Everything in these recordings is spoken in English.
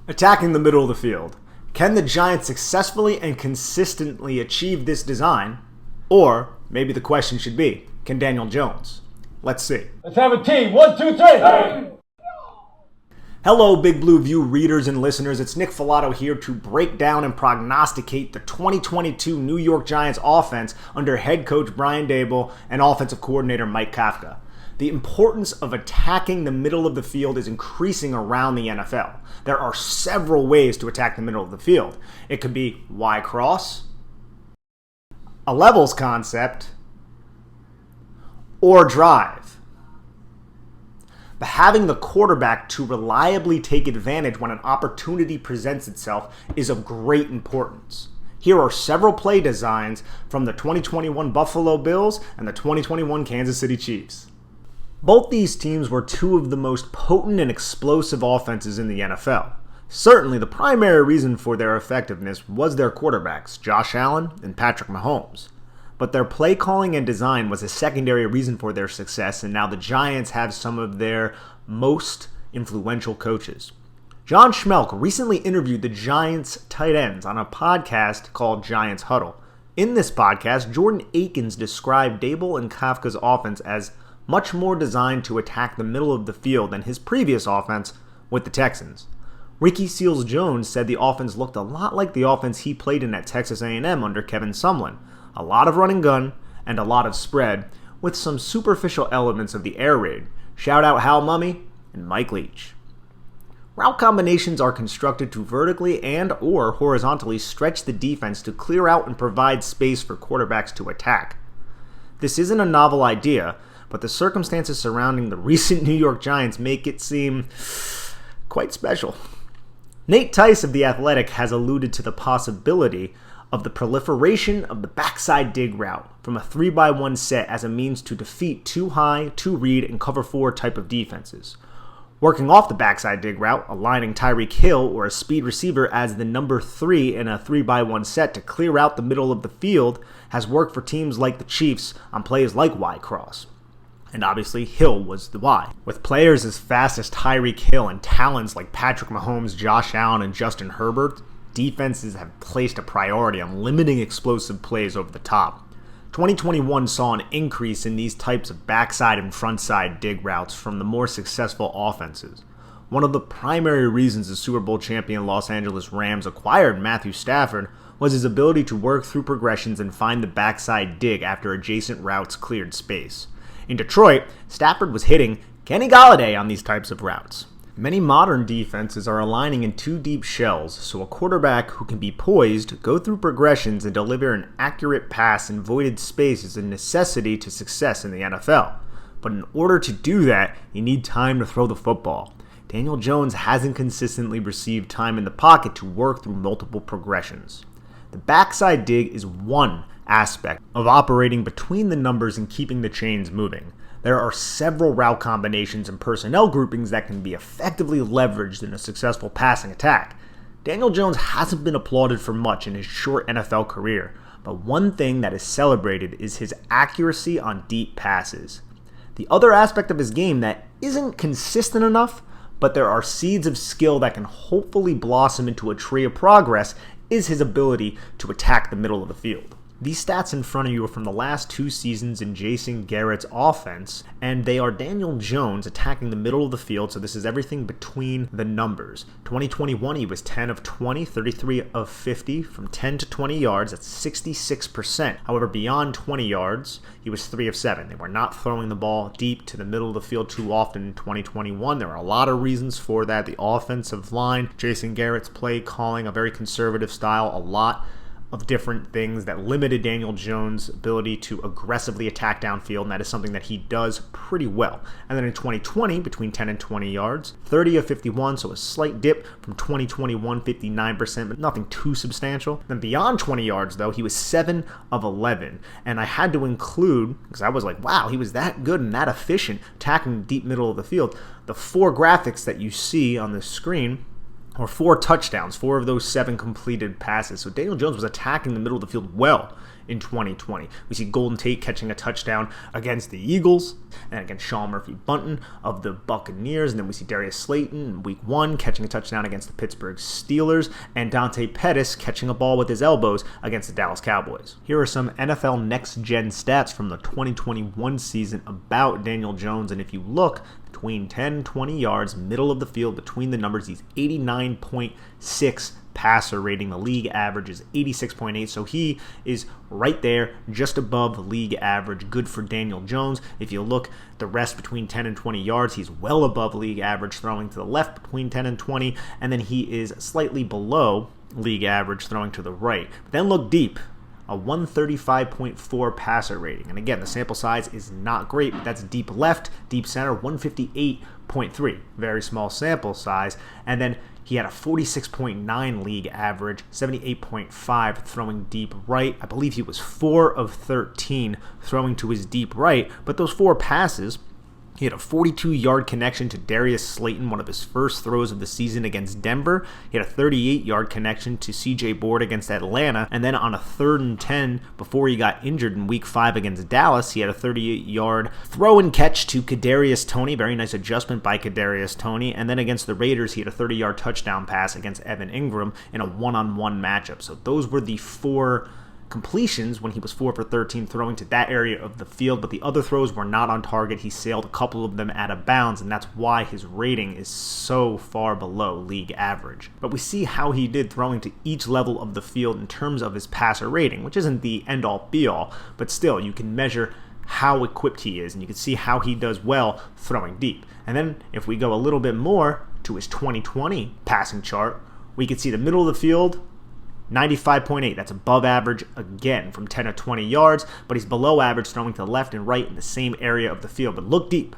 Attacking the middle of the field. Can the Giants successfully and consistently achieve this design? Or maybe the question should be, can Daniel Jones? Let's see. Let's have a team. 1, 2, 3. Hello, Big Blue View readers and listeners. It's Nick Filato here to break down and prognosticate the 2022 New York Giants offense under head coach Brian Daboll and offensive coordinator Mike Kafka. The importance of attacking the middle of the field is increasing around the NFL. There are several ways to attack the middle of the field. It could be Y cross, a levels concept, or drive. But having the quarterback to reliably take advantage when an opportunity presents itself is of great importance. Here are several play designs from the 2021 Buffalo Bills and the 2021 Kansas City Chiefs. Both these teams were two of the most potent and explosive offenses in the NFL. Certainly, the primary reason for their effectiveness was their quarterbacks, Josh Allen and Patrick Mahomes. But their play calling and design was a secondary reason for their success, and now the Giants have some of their most influential coaches. John Schmelk recently interviewed the Giants tight ends on a podcast called Giants Huddle. In this podcast, Jordan Akins described Daboll and Kafka's offense as much more designed to attack the middle of the field than his previous offense with the Texans. Ricky Seals-Jones said the offense looked a lot like the offense he played in at Texas A&M under Kevin Sumlin. A lot of run and gun, and a lot of spread, with some superficial elements of the air raid. Shout out Hal Mummy and Mike Leach. Route combinations are constructed to vertically and or horizontally stretch the defense to clear out and provide space for quarterbacks to attack. This isn't a novel idea, but the circumstances surrounding the recent New York Giants make it seem quite special. Nate Tice of The Athletic has alluded to the possibility of the proliferation of the backside dig route from a 3x1 set as a means to defeat two high, two read, and cover 4 type of defenses. Working off the backside dig route, aligning Tyreek Hill or a speed receiver as the number 3 in a 3x1 set to clear out the middle of the field has worked for teams like the Chiefs on plays like Y cross. And obviously, Hill was the Y. With players as fast as Tyreek Hill and talents like Patrick Mahomes, Josh Allen, and Justin Herbert, defenses have placed a priority on limiting explosive plays over the top. 2021 saw an increase in these types of backside and frontside dig routes from the more successful offenses. One of the primary reasons the Super Bowl champion Los Angeles Rams acquired Matthew Stafford was his ability to work through progressions and find the backside dig after adjacent routes cleared space. In Detroit, Stafford was hitting Kenny Golladay on these types of routes. Many modern defenses are aligning in 2 deep shells, so a quarterback who can be poised, go through progressions, and deliver an accurate pass in voided space is a necessity to success in the NFL. But in order to do that, you need time to throw the football. Daniel Jones hasn't consistently received time in the pocket to work through multiple progressions. The backside dig is one aspect of operating between the numbers and keeping the chains moving. There are several route combinations and personnel groupings that can be effectively leveraged in a successful passing attack. Daniel Jones hasn't been applauded for much in his short NFL career, but one thing that is celebrated is his accuracy on deep passes. The other aspect of his game that isn't consistent enough, but there are seeds of skill that can hopefully blossom into a tree of progress, is his ability to attack the middle of the field. These stats in front of you are from the last 2 seasons in Jason Garrett's offense, and they are Daniel Jones attacking the middle of the field, so this is everything between the numbers. 2021, he was 10 of 20, 33 of 50, from 10 to 20 yards, that's 66%. However, beyond 20 yards, he was 3 of 7. They were not throwing the ball deep to the middle of the field too often in 2021. There are a lot of reasons for that. The offensive line, Jason Garrett's play calling, a very conservative style, a lot of different things that limited Daniel Jones' ability to aggressively attack downfield, and that is something that he does pretty well. And then in 2020, between 10 and 20 yards, 30 of 51, so a slight dip from 2021, 59%, but nothing too substantial. Then beyond 20 yards, though, he was 7 of 11, and I had to include, because I was like, wow, he was that good and that efficient attacking the deep middle of the field. The 4 graphics that you see on the screen or 4 touchdowns, 4 of those 7 completed passes. So Daniel Jones was attacking the middle of the field well in 2020. We see Golden Tate catching a touchdown against the Eagles and against Sean Murphy-Bunting of the Buccaneers. And then we see Darius Slayton in week 1 catching a touchdown against the Pittsburgh Steelers, and Dante Pettis catching a ball with his elbows against the Dallas Cowboys. Here are some NFL next-gen stats from the 2021 season about Daniel Jones. And if you look between 10 and 20 yards, middle of the field, between the numbers, he's 89.6 passer rating. The league average is 86.8, so he is right there, just above the league average. Good for Daniel Jones. If you look the rest between 10 and 20 yards, he's well above league average, throwing to the left between 10 and 20, and then he is slightly below league average, throwing to the right. But then look deep. A 135.4 passer rating. And again, the sample size is not great, but that's deep left, deep center, 158.3. Very small sample size. And then he had a 46.9 league average, 78.5 throwing deep right. I believe he was 4 of 13 throwing to his deep right, but those 4 passes, he had a 42-yard connection to Darius Slayton, one of his first throws of the season against Denver. He had a 38-yard connection to C.J. Board against Atlanta. And then on a 3rd and 10, before he got injured in Week 5 against Dallas, he had a 38-yard throw and catch to Kadarius Toney. Very nice adjustment by Kadarius Toney. And then against the Raiders, he had a 30-yard touchdown pass against Evan Ingram in a one-on-one matchup. So those were the 4 completions when he was 4 for 13 throwing to that area of the field, but the other throws were not on target. He sailed a couple of them out of bounds, and that's why his rating is so far below league average. But we see how he did throwing to each level of the field in terms of his passer rating, which isn't the end-all be-all, but still, you can measure how equipped he is, and you can see how he does well throwing deep. And then if we go a little bit more to his 2020 passing chart, we can see the middle of the field, 95.8, that's above average again from 10 to 20 yards, but he's below average throwing to the left and right in the same area of the field. But look deep,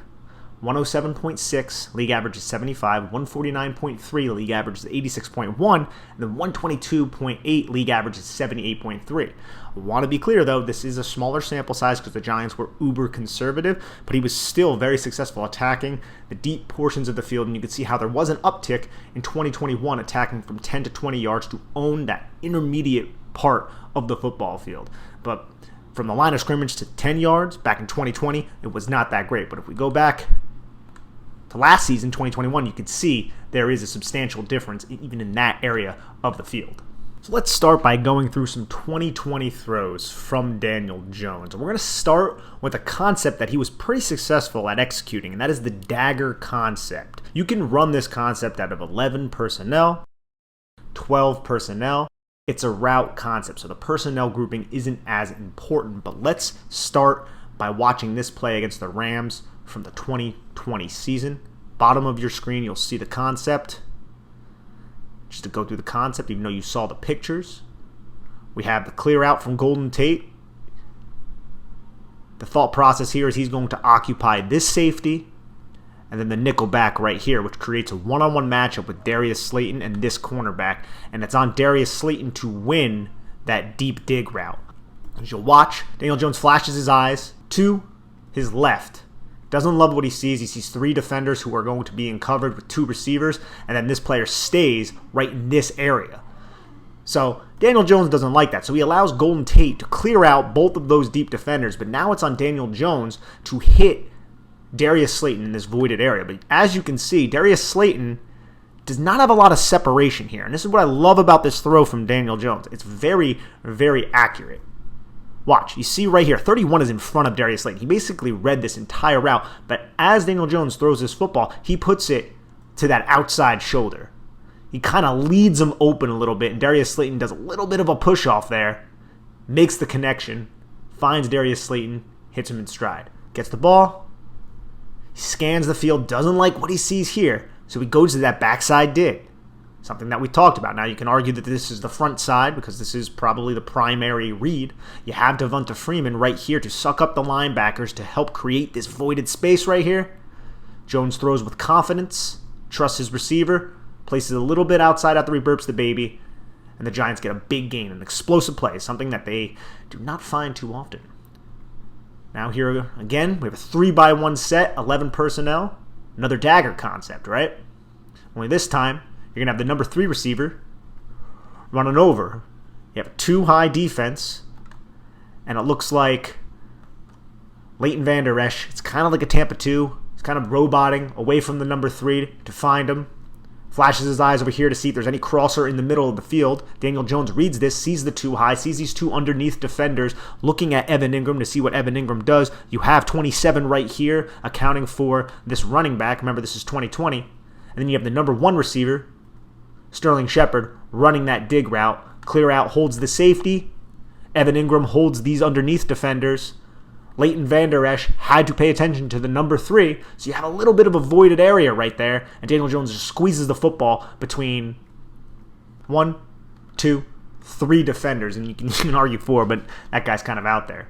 107.6, league average is 75, 149.3, league average is 86.1, and then 122.8, league average is 78.3. I want to be clear though, this is a smaller sample size because the Giants were uber conservative, but he was still very successful attacking the deep portions of the field, and you can see how there was an uptick in 2021 attacking from 10 to 20 yards to own that intermediate part of the football field. But from the line of scrimmage to 10 yards back in 2020, it was not that great. But if we go back to last season, 2021, you can see there is a substantial difference even in that area of the field. So let's start by going through some 2020 throws from Daniel Jones. And we're going to start with a concept that he was pretty successful at executing, and that is the dagger concept. You can run this concept out of 11 personnel, 12 personnel. It's a route concept, so the personnel grouping isn't as important. But let's start by watching this play against the Rams from the 2020 season. Bottom of your screen, you'll see the concept. Just to go through the concept, even though you saw the pictures. We have the clear out from Golden Tate. The thought process here is he's going to occupy this safety and then the nickel back right here, which creates a one-on-one matchup with Darius Slayton and this cornerback. And it's on Darius Slayton to win that deep dig route. As you'll watch, Daniel Jones flashes his eyes to his left. Doesn't love what he sees. He sees 3 defenders who are going to be in covered with 2 receivers, and then this player stays right in this area. So Daniel Jones doesn't like that. So he allows Golden Tate to clear out both of those deep defenders, but now it's on Daniel Jones to hit Darius Slayton in this voided area. But as you can see, Darius Slayton does not have a lot of separation here. And this is what I love about this throw from Daniel Jones. It's very, very accurate. Watch, you see right here, 31 is in front of Darius Slayton. He basically read this entire route, but as Daniel Jones throws this football, he puts it to that outside shoulder. He kind of leads him open a little bit, and Darius Slayton does a little bit of a push off there, makes the connection, finds Darius Slayton, hits him in stride. Gets the ball, he scans the field, doesn't like what he sees here, so he goes to that backside dig. Something that we talked about. Now you can argue that this is the front side because this is probably the primary read. You have Devonta Freeman right here to suck up the linebackers to help create this voided space right here. Jones throws with confidence, trusts his receiver, places a little bit outside after he burps the baby, and the Giants get a big gain, an explosive play, something that they do not find too often. Now here again, we have a 3-by-1 set, 11 personnel, another dagger concept, right? Only this time, You're going to have the number 3 receiver running over. You have a 2-high defense, and it looks like Leighton Vander Esch, it's kind of like a Tampa 2. He's kind of roboting away from the number 3 to find him. Flashes his eyes over here to see if there's any crosser in the middle of the field. Daniel Jones reads this, sees the 2 high, sees these 2 underneath defenders, looking at Evan Ingram to see what Evan Ingram does. You have 27 right here, accounting for this running back. Remember, this is 2020. And then you have the number 1 receiver, Sterling Shepard, running that dig route. Clear out, holds the safety. Evan Ingram holds these underneath defenders. Leighton Vander Esch had to pay attention to the number 3, so you have a little bit of a voided area right there, and Daniel Jones just squeezes the football between 1, 2, 3 defenders, and you can argue 4, but that guy's kind of out there.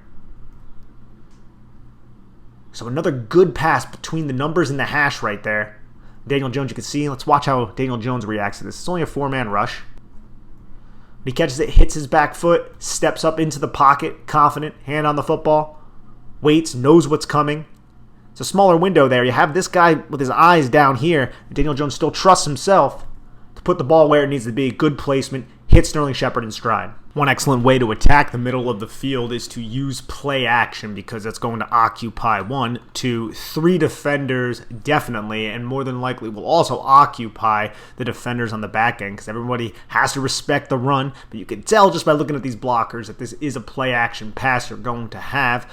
So another good pass between the numbers and the hash right there. Daniel Jones, you can see. Let's watch how Daniel Jones reacts to this. It's only a 4-man rush. When he catches it, hits his back foot, steps up into the pocket, confident, hand on the football. Waits, knows what's coming. It's a smaller window there. You have this guy with his eyes down here. Daniel Jones still trusts himself to put the ball where it needs to be. Good placement. Hit Sterling Shepard in stride. One excellent way to attack the middle of the field is to use play action, because that's going to occupy 1, 2, 3 defenders definitely, and more than likely will also occupy the defenders on the back end, because everybody has to respect the run. But you can tell just by looking at these blockers that this is a play action pass you're going to have.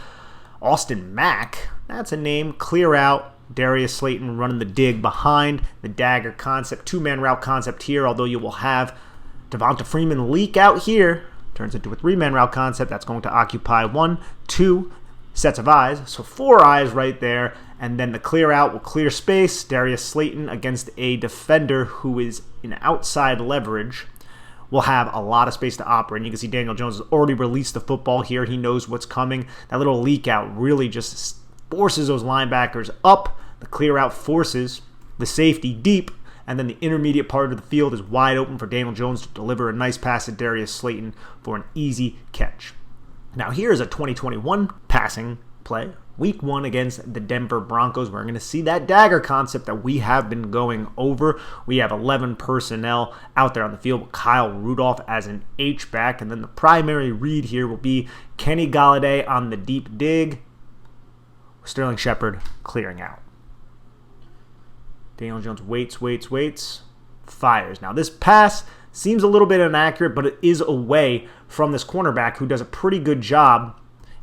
Austin Mack, that's a name. Clear out. Darius Slayton running the dig behind the dagger concept. 2-man route concept here, although you will have Devonta Freeman leak out here. Turns into a 3-man route concept. That's going to occupy 1, 2 sets of eyes. So 4 eyes right there. And then the clear out will clear space. Darius Slayton against a defender who is in outside leverage will have a lot of space to operate. And you can see Daniel Jones has already released the football here. He knows what's coming. That little leak out really just forces those linebackers up. The clear out forces the safety deep. And then the intermediate part of the field is wide open for Daniel Jones to deliver a nice pass to Darius Slayton for an easy catch. Now here's a 2021 passing play. Week 1 against the Denver Broncos. We're going to see that dagger concept that we have been going over. We have 11 personnel out there on the field with Kyle Rudolph as an H-back. And then the primary read here will be Kenny Golladay on the deep dig. Sterling Shepard clearing out. Daniel Jones waits, fires. Now this pass seems a little bit inaccurate, but it is away from this cornerback who does a pretty good job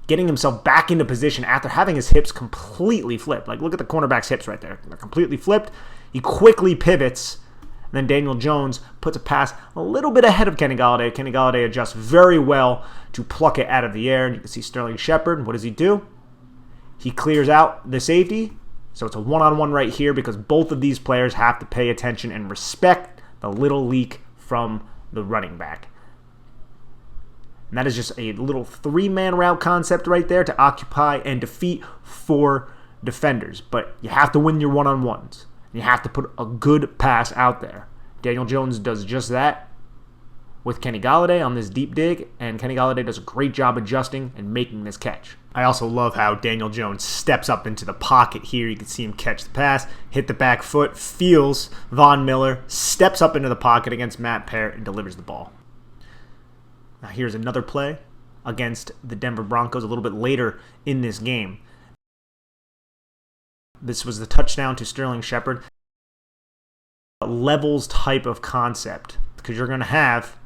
getting himself back into position after having his hips completely flipped. Like, look at the cornerback's hips right there. They're completely flipped. He quickly pivots. And then Daniel Jones puts a pass a little bit ahead of Kenny Golladay. Kenny Golladay adjusts very well to pluck it out of the air. And you can see Sterling Shepard. What does he do? He clears out the safety. So it's a one-on-one right here, because both of these players have to pay attention and respect the little leak from the running back. And that is just a little 3-man route concept right there to occupy and defeat 4 defenders. But you have to win your one-on-ones. You have to put a good pass out there. Daniel Jones does just that with Kenny Golladay on this deep dig, and Kenny Golladay does a great job adjusting and making this catch. I also love how Daniel Jones steps up into the pocket here. You can see him catch the pass, hit the back foot, feels Von Miller, steps up into the pocket against Matt Parrott, and delivers the ball. Now here's another play against the Denver Broncos a little bit later in this game. This was the touchdown to Sterling Shepard. A levels type of concept, because you're going to have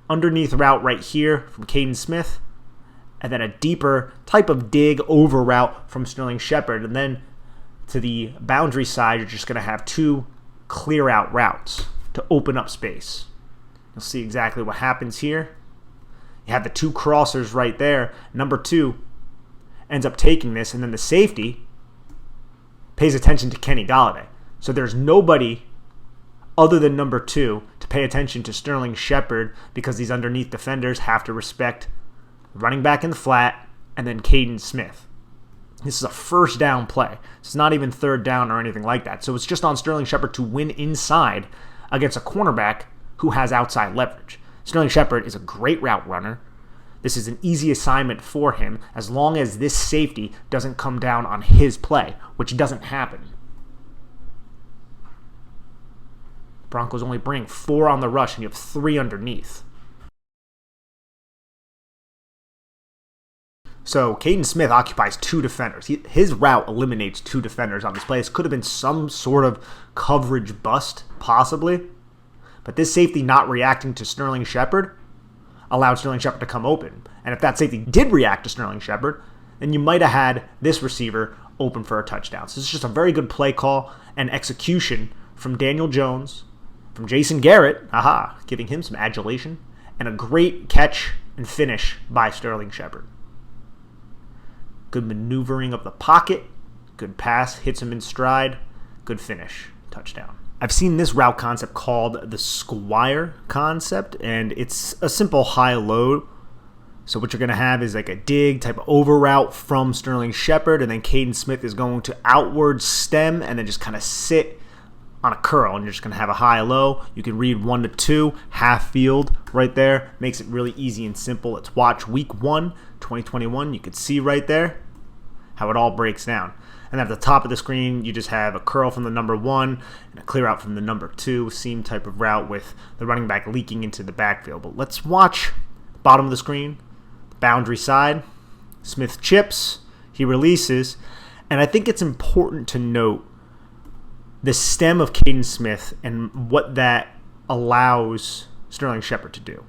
underneath route right here from Caden Smith, and then a deeper type of dig over route from Sterling Shepard. And then to the boundary side, you're just going to have 2 clear out routes to open up space. You'll see exactly what happens here. You have the 2 crossers right there. Number 2 ends up taking this, and then the safety pays attention to Kenny Golladay. So there's nobody other than number 2 to pay attention to Sterling Shepard, because these underneath defenders have to respect running back in the flat and then Caden Smith. This is a first down play. It's not even third down or anything like that. So it's just on Sterling Shepard to win inside against a cornerback who has outside leverage. Sterling Shepard is a great route runner. This is an easy assignment for him as long as this safety doesn't come down on his play, which doesn't happen. Broncos only bring 4 on the rush, and you have 3 underneath. So Caden Smith occupies 2 defenders. His route eliminates 2 defenders on this play. This could have been some sort of coverage bust, possibly. But this safety not reacting to Sterling Shepard allowed Sterling Shepard to come open. And if that safety did react to Sterling Shepard, then you might have had this receiver open for a touchdown. So it's just a very good play call and execution from Daniel Jones, from Jason Garrett, giving him some adulation, and a great catch and finish by Sterling Shepard. Good maneuvering of the pocket, good pass, hits him in stride, good finish, touchdown. I've seen this route concept called the Squire concept, and it's a simple high-low. So what you're going to have is like a dig type of over route from Sterling Shepard, and then Caden Smith is going to outward stem and then just kind of sit on a curl, and you're just going to have a high-low. You can read 1 to 2, half field right there. Makes it really easy and simple. Let's watch week 1, 2021. You can see right there how it all breaks down. And at the top of the screen, you just have a curl from the number 1 and a clear out from the number 2, seam type of route with the running back leaking into the backfield. But let's watch the bottom of the screen, the boundary side. Smith chips, he releases, and I think it's important to note the stem of Caden Smith and what that allows Sterling Shepard to do.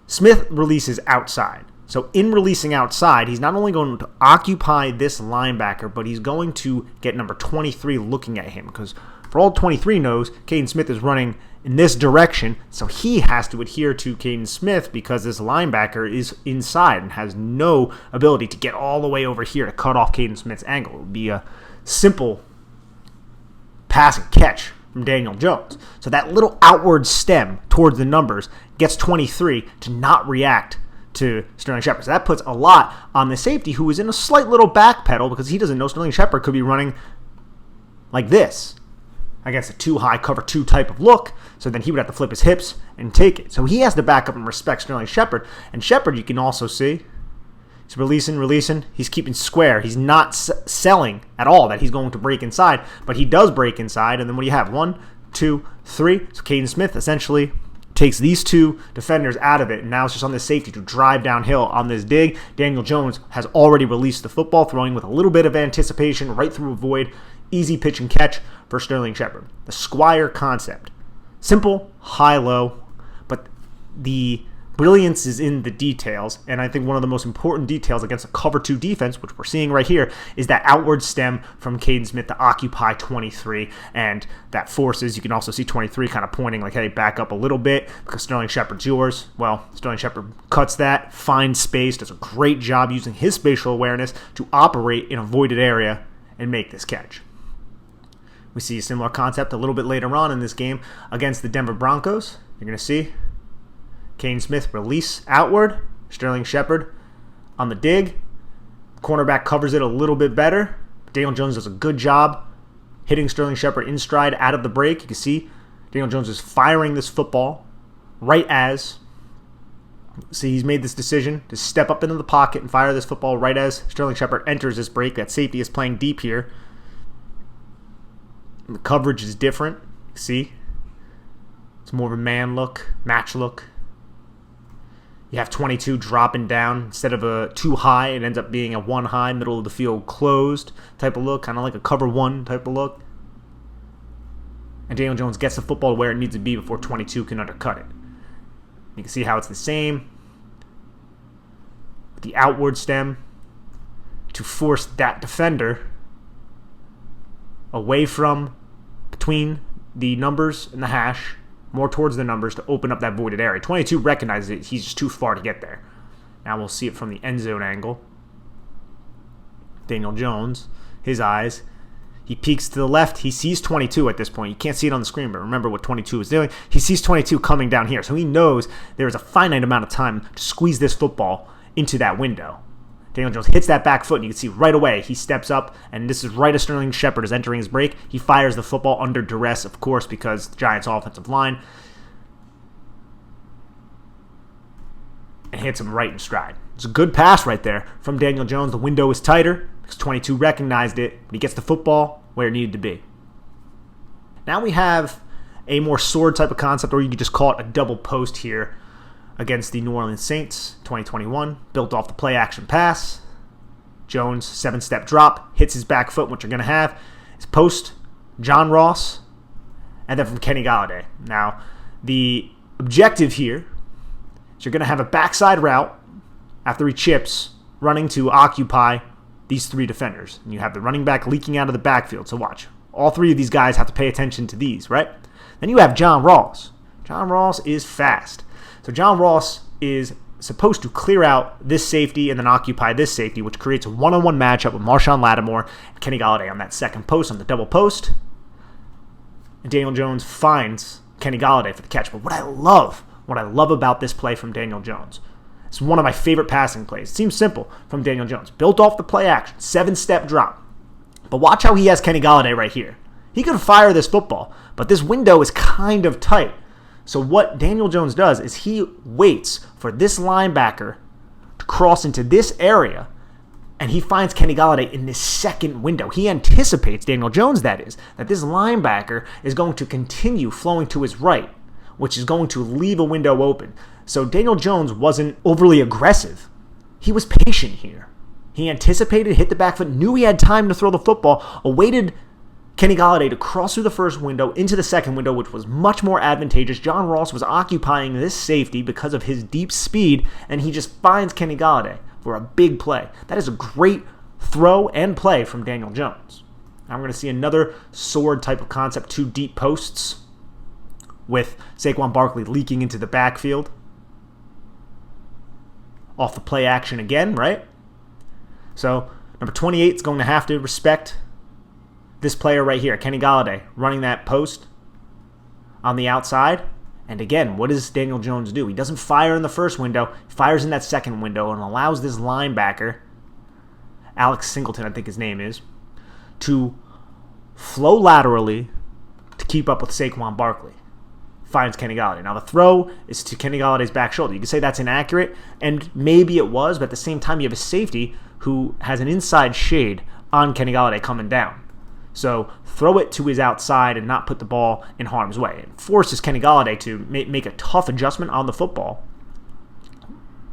Smith releases outside. So in releasing outside, he's not only going to occupy this linebacker, but he's going to get number 23 looking at him. Because for all 23 knows, Caden Smith is running in this direction, so he has to adhere to Caden Smith because this linebacker is inside and has no ability to get all the way over here to cut off Caden Smith's angle. It would be a simple pass and catch from Daniel Jones. So that little outward stem towards the numbers gets 23 to not react to Sterling Shepard. So that puts a lot on the safety, who is in a slight little back pedal because he doesn't know Sterling Shepard could be running like this against a 2-high cover 2 type of look. So then he would have to flip his hips and take it. So he has to back up and respect Sterling Shepard. And Shepard, you can also see, he's releasing. He's keeping square. He's not selling at all that he's going to break inside, but he does break inside. And then what do you have? 1, 2, 3. So Caden Smith essentially takes these 2 defenders out of it, and now it's just on this safety to drive downhill on this dig. Daniel Jones has already released the football, throwing with a little bit of anticipation right through a void. Easy pitch and catch for Sterling Shepard. The Squire concept. Simple, high-low, but the brilliance is in the details, and I think one of the most important details against a cover 2 defense, which we're seeing right here, is that outward stem from Caden Smith to occupy 23, and that forces, you can also see 23 kind of pointing like, hey, back up a little bit because Sterling Shepard's yours. Well, Sterling Shepard cuts that, finds space, does a great job using his spatial awareness to operate in a voided area and make this catch. We see a similar concept a little bit later on in this game against the Denver Broncos. You're going to see Caden Smith release outward. Sterling Shepard on the dig. Cornerback covers it a little bit better. Daniel Jones does a good job hitting Sterling Shepard in stride out of the break. You can see Daniel Jones is firing this football right as. See, he's made this decision to step up into the pocket and fire this football right as Sterling Shepard enters this break. That safety is playing deep here. The coverage is different. See? It's more of a man look, match look. You have 22 dropping down. Instead of a 2-high, it ends up being a 1-high, middle of the field closed type of look, kind of like a cover 1 type of look. And Daniel Jones gets the football where it needs to be before 22 can undercut it. You can see how it's the same. The outward stem to force that defender away from between the numbers and the hash, more towards the numbers to open up that voided area. 22 recognizes it. He's just too far to get there. Now we'll see it from the end zone angle. Daniel Jones, his eyes. He peeks to the left. He sees 22 at this point. You can't see it on the screen, but remember what 22 is doing. He sees 22 coming down here. So he knows there is a finite amount of time to squeeze this football into that window. Daniel Jones hits that back foot, and you can see right away he steps up, and this is right as Sterling Shepard is entering his break. He fires the football under duress, of course, because the Giants' offensive line, and hits him right in stride. It's a good pass right there from Daniel Jones. The window is tighter because 22 recognized it, but he gets the football where it needed to be. Now we have a more sword type of concept, or you could just call it a double post here against the New Orleans Saints, 2021. Built off the play action pass. Jones, 7-step drop, hits his back foot. What you're going to have is post, John Ross, and then from Kenny Golladay. Now, the objective here is you're going to have a backside route after he chips, running to occupy these three defenders. And you have the running back leaking out of the backfield. So watch. All three of these guys have to pay attention to these, right? Then you have John Ross. John Ross is fast. So John Ross is supposed to clear out this safety and then occupy this safety, which creates a one-on-one matchup with Marshawn Lattimore and Kenny Golladay on that second post, on the double post. And Daniel Jones finds Kenny Golladay for the catch. But what I love about this play from Daniel Jones, it's one of my favorite passing plays. It seems simple from Daniel Jones. Built off the play action, 7-step drop. But watch how he has Kenny Golladay right here. He could fire this football, but this window is kind of tight. So what Daniel Jones does is he waits for this linebacker to cross into this area, and he finds Kenny Golladay in this second window. He anticipates, Daniel Jones that is, that this linebacker is going to continue flowing to his right, which is going to leave a window open. So Daniel Jones wasn't overly aggressive. He was patient here. He anticipated, hit the back foot, knew he had time to throw the football, awaited Kenny Golladay to cross through the first window into the second window, which was much more advantageous. John Ross was occupying this safety because of his deep speed, and he just finds Kenny Golladay for a big play. That is a great throw and play from Daniel Jones. Now we're going to see another sword type of concept, 2 deep posts with Saquon Barkley leaking into the backfield. Off the play action again, right? So number 28 is going to have to respect this player right here, Kenny Golladay, running that post on the outside. And again, what does Daniel Jones do? He doesn't fire in the first window. He fires in that second window and allows this linebacker, Alex Singleton, I think his name is, to flow laterally to keep up with Saquon Barkley. Finds Kenny Golladay. Now the throw is to Kenny Galladay's back shoulder. You can say that's inaccurate, and maybe it was, but at the same time you have a safety who has an inside shade on Kenny Golladay coming down. So throw it to his outside and not put the ball in harm's way. It forces Kenny Golladay to make a tough adjustment on the football.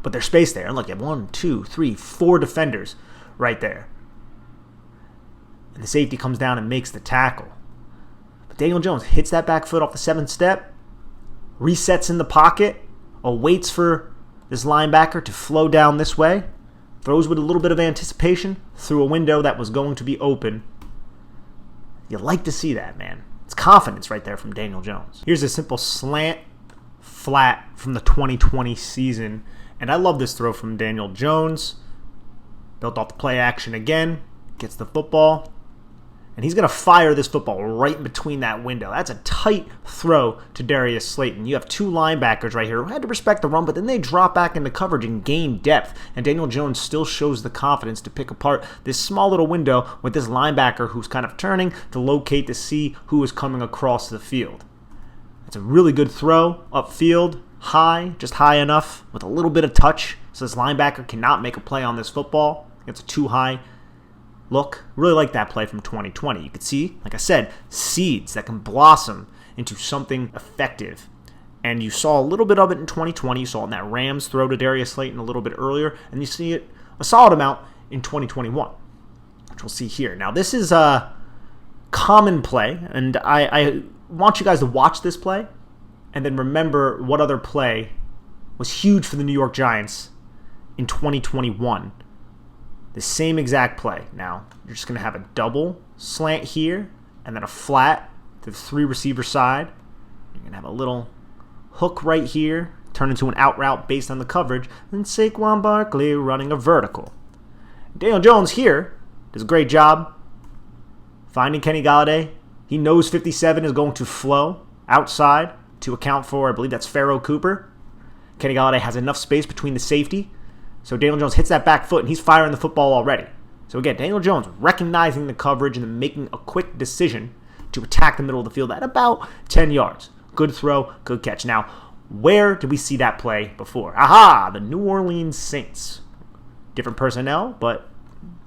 But there's space there. And look, you have 1, 2, 3, 4 defenders right there. And the safety comes down and makes the tackle. But Daniel Jones hits that back foot off the 7th step, resets in the pocket, awaits for this linebacker to flow down this way, throws with a little bit of anticipation through a window that was going to be open. You like to see that, man. It's confidence right there from Daniel Jones. Here's a simple slant-flat from the 2020 season. And I love this throw from Daniel Jones. Built off the play action again. Gets the football. And he's going to fire this football right in between that window. That's a tight throw to Darius Slayton. You have 2 linebackers right here who had to respect the run, but then they drop back into coverage and gain depth. And Daniel Jones still shows the confidence to pick apart this small little window with this linebacker who's kind of turning to locate to see who is coming across the field. It's a really good throw upfield, high, just high enough with a little bit of touch so this linebacker cannot make a play on this football. It's a too high look. Really like that play from 2020. You could see, like I said, seeds that can blossom into something effective. And you saw a little bit of it in 2020. You saw it in that Rams throw to Darius Slayton a little bit earlier. And you see it a solid amount in 2021, which we'll see here. Now, this is a common play. And I want you guys to watch this play and then remember what other play was huge for the New York Giants in 2021. The same exact play. Now, you're just going to have a double slant here and then a flat to the 3 receiver side. You're going to have a little hook right here, turn into an out route based on the coverage, and Saquon Barkley running a vertical. Daniel Jones here does a great job finding Kenny Golladay. He knows 57 is going to flow outside to account for, I believe that's Pharaoh Cooper. Kenny Golladay has enough space between the safety. So Daniel Jones hits that back foot, and he's firing the football already. So again, Daniel Jones recognizing the coverage and then making a quick decision to attack the middle of the field at about 10 yards. Good throw, good catch. Now, where did we see that play before? Aha! The New Orleans Saints. Different personnel, but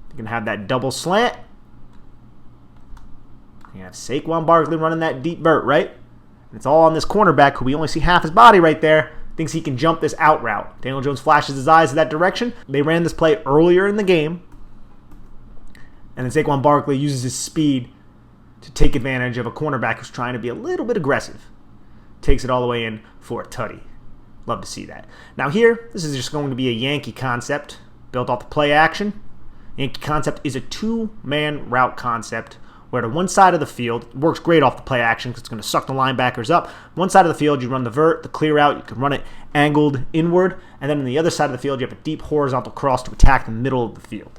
you're going to have that double slant. You have Saquon Barkley running that deep vert, right? It's all on this cornerback who we only see half his body right there. Thinks he can jump this out route. Daniel Jones flashes his eyes in that direction. They ran this play earlier in the game. And then Saquon Barkley uses his speed to take advantage of a cornerback who's trying to be a little bit aggressive. Takes it all the way in for a tutty. Love to see that. Now here, this is just going to be a Yankee concept built off the play action. Yankee concept is a two-man route concept where to one side of the field, it works great off the play action because it's going to suck the linebackers up. One side of the field, you run the vert, the clear out, you can run it angled inward, and then on the other side of the field, you have a deep horizontal cross to attack the middle of the field.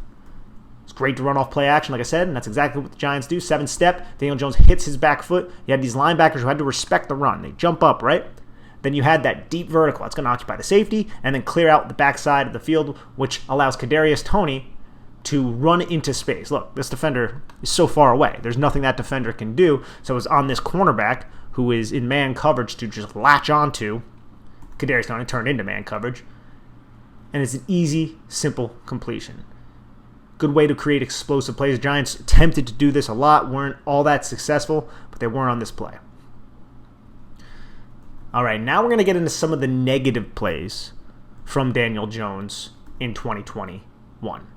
It's great to run off play action, like I said, and that's exactly what the Giants do. 7-step, Daniel Jones hits his back foot. You had these linebackers who had to respect the run. They jump up, right? Then you had that deep vertical. That's going to occupy the safety and then clear out the backside of the field, which allows Kadarius Toney to run into space. Look, this defender is so far away. There's nothing that defender can do. So it's on this cornerback who is in man coverage to just latch onto. Kadarius Toney turned into man coverage. And it's an easy, simple completion. Good way to create explosive plays. Giants attempted to do this a lot, weren't all that successful, but they weren't on this play. All right, now we're going to get into some of the negative plays from Daniel Jones in 2021.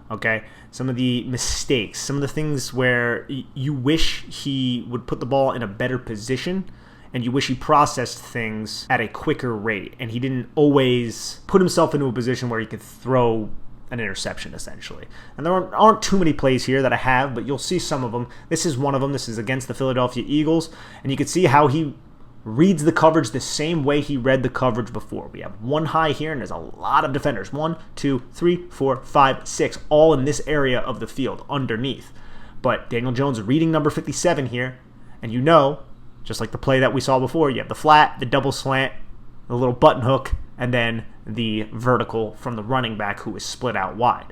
Okay, some of the mistakes, some of the things where you wish he would put the ball in a better position and you wish he processed things at a quicker rate and he didn't always put himself into a position where he could throw an interception, essentially. And there aren't too many plays here that I have, but you'll see some of them. This is one of them. This is against the Philadelphia Eagles, and you can see how he reads the coverage the same way he read the coverage before. We have one high here, and there's a lot of defenders. 1, 2, 3, 4, 5, 6, all in this area of the field underneath. But Daniel Jones reading number 57 here, and you know, just like the play that we saw before, you have the flat, the double slant, the little button hook, and then the vertical from the running back who is split out wide.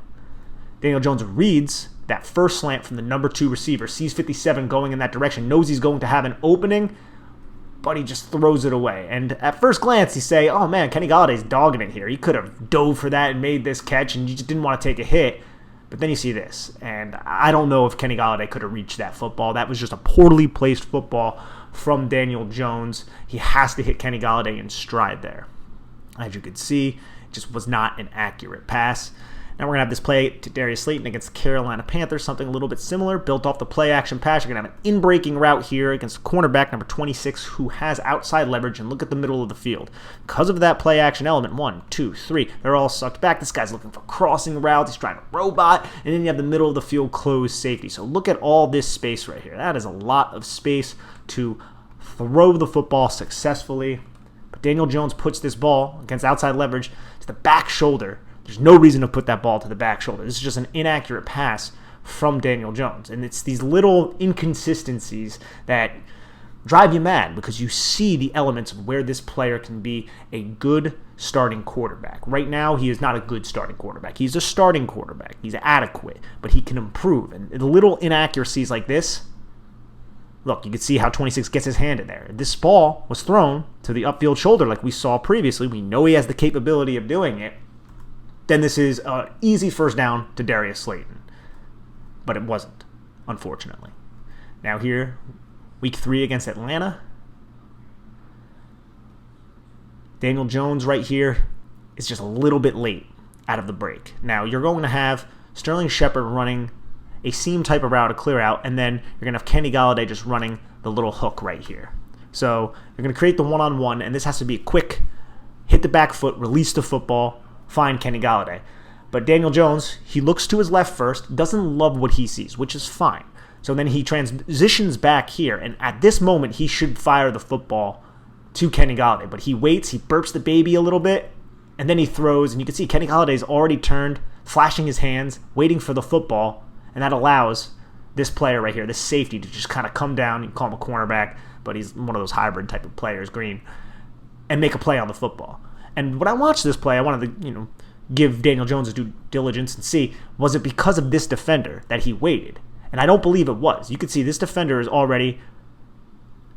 Daniel Jones reads that first slant from the number 2 receiver, sees 57 going in that direction, knows he's going to have an opening, but he just throws it away. And at first glance, you say, oh man, Kenny Galladay's dogging it here. He could have dove for that and made this catch, and you just didn't want to take a hit. But then you see this, and I don't know if Kenny Galladay could have reached that football. That was just a poorly placed football from Daniel Jones. He has to hit Kenny Galladay in stride there. As you can see, it just was not an accurate pass. Now we're going to have this play to Darius Slayton against the Carolina Panthers, something a little bit similar, built off the play-action pass. You're going to have an in-breaking route here against cornerback number 26 who has outside leverage, and look at the middle of the field. Because of that play-action element, 1, 2, 3, they're all sucked back. This guy's looking for crossing routes. He's trying to robot, and then you have the middle of the field closed safety. So look at all this space right here. That is a lot of space to throw the football successfully. But Daniel Jones puts this ball against outside leverage to the back shoulder. There's no reason to put that ball to the back shoulder. This is just an inaccurate pass from Daniel Jones. And it's these little inconsistencies that drive you mad because you see the elements of where this player can be a good starting quarterback. Right now, he is not a good starting quarterback. He's a starting quarterback. He's adequate, but he can improve. And the little inaccuracies like this, look, you can see how 26 gets his hand in there. This ball was thrown to the upfield shoulder like we saw previously. We know he has the capability of doing it. Then this is an easy first down to Darius Slayton. But it wasn't, unfortunately. Now here, week 3 against Atlanta. Daniel Jones right here is just a little bit late out of the break. Now you're going to have Sterling Shepard running a seam type of route, a clear out, and then you're going to have Kenny Galladay just running the little hook right here. So you're going to create the one-on-one, and this has to be a quick hit the back foot, release the football, find Kenny Galladay. But Daniel Jones, he looks to his left first, doesn't love what he sees, which is fine. So then he transitions back here, and at this moment, he should fire the football to Kenny Galladay. But he waits, he burps the baby a little bit, and then he throws, and you can see Kenny Galladay's already turned, flashing his hands, waiting for the football, and that allows this player right here, this safety, to just kind of come down. You can call him a cornerback, but he's one of those hybrid type of players, Green, and make a play on the football. And when I watched this play, I wanted to, give Daniel Jones his due diligence and see, was it because of this defender that he waited? And I don't believe it was. You could see this defender is already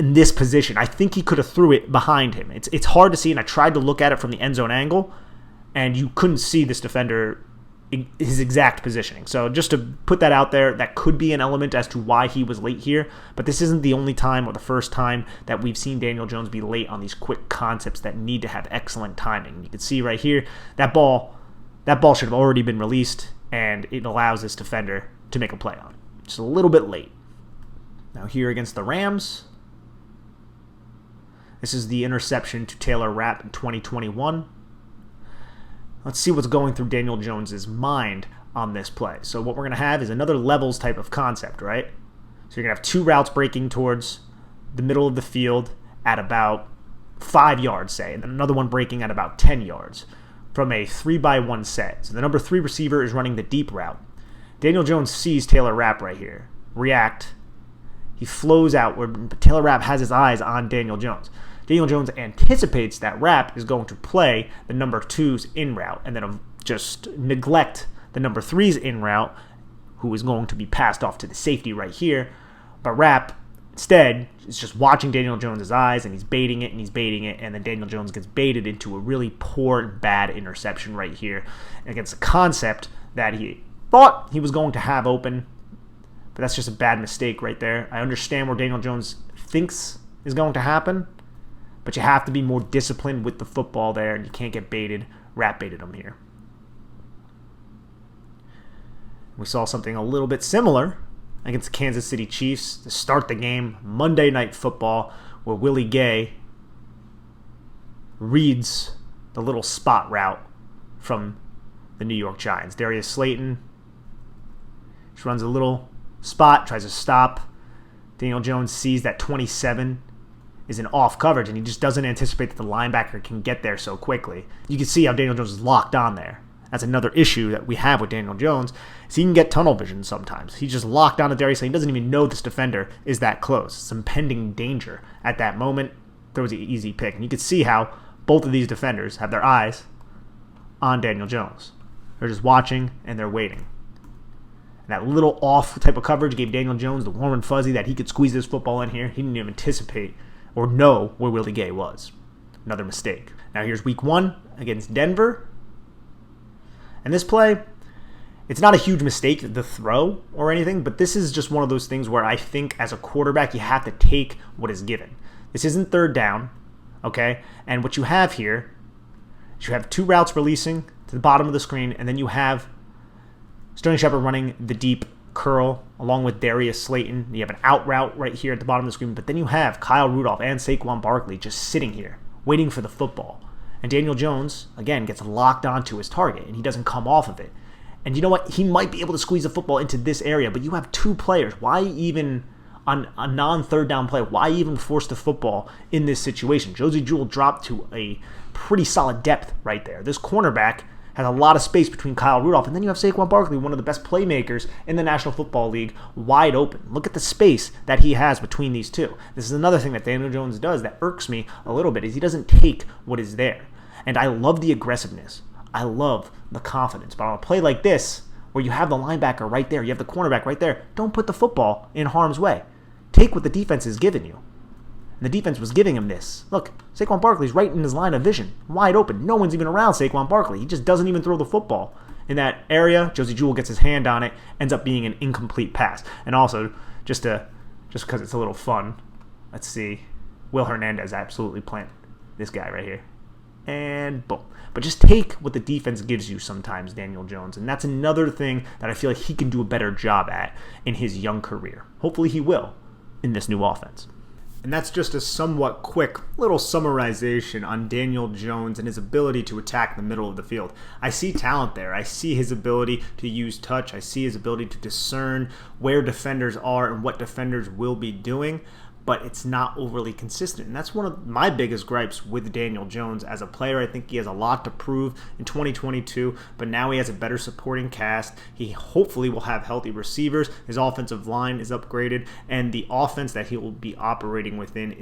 in this position. I think he could have threw it behind him. It's hard to see, and I tried to look at it from the end zone angle, and you couldn't see this defender his exact positioning. So just to put that out there, that could be an element as to why he was late here, but this isn't the only time or the first time that we've seen Daniel Jones be late on these quick concepts that need to have excellent timing. You can see right here, that ball should have already been released, and it allows this defender to make a play on it. Just a little bit late. Now here against the Rams, this is the interception to Taylor Rapp in 2021. Let's see what's going through Daniel Jones's mind on this play. So what we're going to have is another levels type of concept, right? So you're going to have two routes breaking towards the middle of the field at about 5 yards, say, and then another one breaking at about 10 yards from a 3-by-1 set. So the number 3 receiver is running the deep route. Daniel Jones sees Taylor Rapp right here. React. He flows out where Taylor Rapp has his eyes on Daniel Jones. Daniel Jones anticipates that Rapp is going to play the number 2's in route and then just neglect the number 3's in route, who is going to be passed off to the safety right here. But Rapp, instead, is just watching Daniel Jones' eyes, and he's baiting it, and then Daniel Jones gets baited into a really poor and bad interception right here against a concept that he thought he was going to have open, but that's just a bad mistake right there. I understand where Daniel Jones thinks is going to happen, but you have to be more disciplined with the football there, and you can't get baited. Rapp baited him here. We saw something a little bit similar against the Kansas City Chiefs to start the game, Monday Night Football, where Willie Gay reads the little spot route from the New York Giants. Darius Slayton just runs a little spot, tries to stop. Daniel Jones sees that 27 is an off coverage, and he just doesn't anticipate that the linebacker can get there so quickly. You can see how Daniel Jones is locked on there. That's another issue that we have with Daniel Jones, is he can get tunnel vision sometimes. He's just locked on to Darius Slayton. He doesn't even know this defender is that close. It's impending danger at that moment. Throws an easy pick. And you can see how both of these defenders have their eyes on Daniel Jones. They're just watching, and they're waiting. And that little off type of coverage gave Daniel Jones the warm and fuzzy that he could squeeze this football in here. He didn't even anticipate or know where Willie Gay was. Another mistake. Now here's week 1 against Denver. And this play, it's not a huge mistake, the throw or anything, but this is just one of those things where I think as a quarterback, you have to take what is given. This isn't third down, okay? And what you have here is you have 2 routes releasing to the bottom of the screen, and then you have Sterling Shepard running the deep curl along with Darius Slayton. You have an out route right here at the bottom of the screen, but then you have Kyle Rudolph and Saquon Barkley just sitting here waiting for the football. And Daniel Jones, again, gets locked onto his target, and he doesn't come off of it. And you know what? He might be able to squeeze the football into this area, but you have 2 players. Why even, on a non-third down play, why even force the football in this situation? Josie Jewell dropped to a pretty solid depth right there. This cornerback has a lot of space between Kyle Rudolph, and then you have Saquon Barkley, one of the best playmakers in the National Football League, wide open. Look at the space that he has between these two. This is another thing that Daniel Jones does that irks me a little bit, is he doesn't take what is there. And I love the aggressiveness. I love the confidence. But on a play like this, where you have the linebacker right there, you have the cornerback right there, don't put the football in harm's way. Take what the defense is giving you. And the defense was giving him this. Look, Saquon Barkley's right in his line of vision, wide open. No one's even around Saquon Barkley. He just doesn't even throw the football in that area. Josie Jewell gets his hand on it, ends up being an incomplete pass. And also, just because it's a little fun, let's see. Will Hernandez absolutely planted this guy right here. And boom. But just take what the defense gives you sometimes, Daniel Jones. And that's another thing that I feel like he can do a better job at in his young career. Hopefully he will in this new offense. And that's just a somewhat quick little summarization on Daniel Jones and his ability to attack the middle of the field. I see talent there. I see his ability to use touch. I see his ability to discern where defenders are and what defenders will be doing, but it's not overly consistent. And that's one of my biggest gripes with Daniel Jones as a player. I think he has a lot to prove in 2022, but now he has a better supporting cast. He hopefully will have healthy receivers. His offensive line is upgraded, and the offense that he will be operating within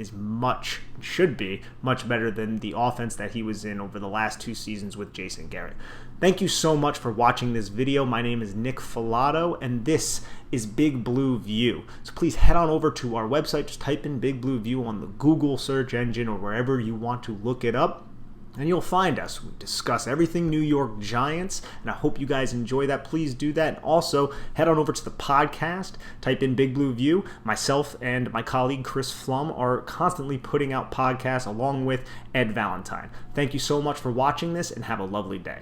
should be much better than the offense that he was in over the last 2 seasons with Jason Garrett. Thank you so much for watching this video. My name is Nick Filato, and this is Big Blue View. So please head on over to our website. Just type in Big Blue View on the Google search engine or wherever you want to look it up. And you'll find us. We discuss everything New York Giants, and I hope you guys enjoy that. Please do that. And also, head on over to the podcast, type in Big Blue View. Myself and my colleague Chris Flum are constantly putting out podcasts along with Ed Valentine. Thank you so much for watching this, and have a lovely day.